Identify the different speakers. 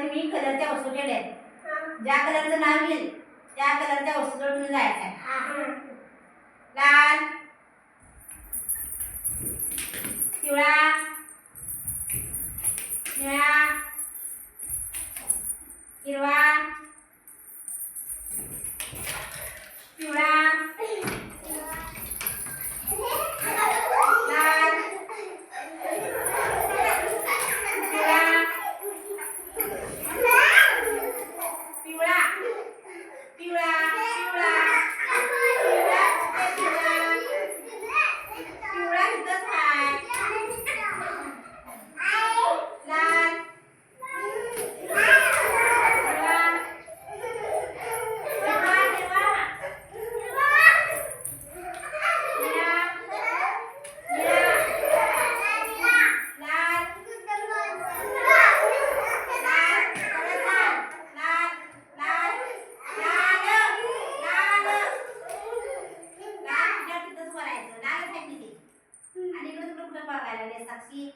Speaker 1: याच्यामध्ये मी कलरच्या वस्तू ठेवल्या आहेत. ज्या कलरचं नाव येईल त्या कलरच्या वस्तूवर तुम्ही जायचं आहे. लाल, पिवळा, निळा, हिरवा, पिवळा, लाल, पिवळा, पिवळा, पिवळा, पिवळा, पिवळा, पिवळा इथंच आहे. लाल, आणि इकडे कुठे बघायला साक्षी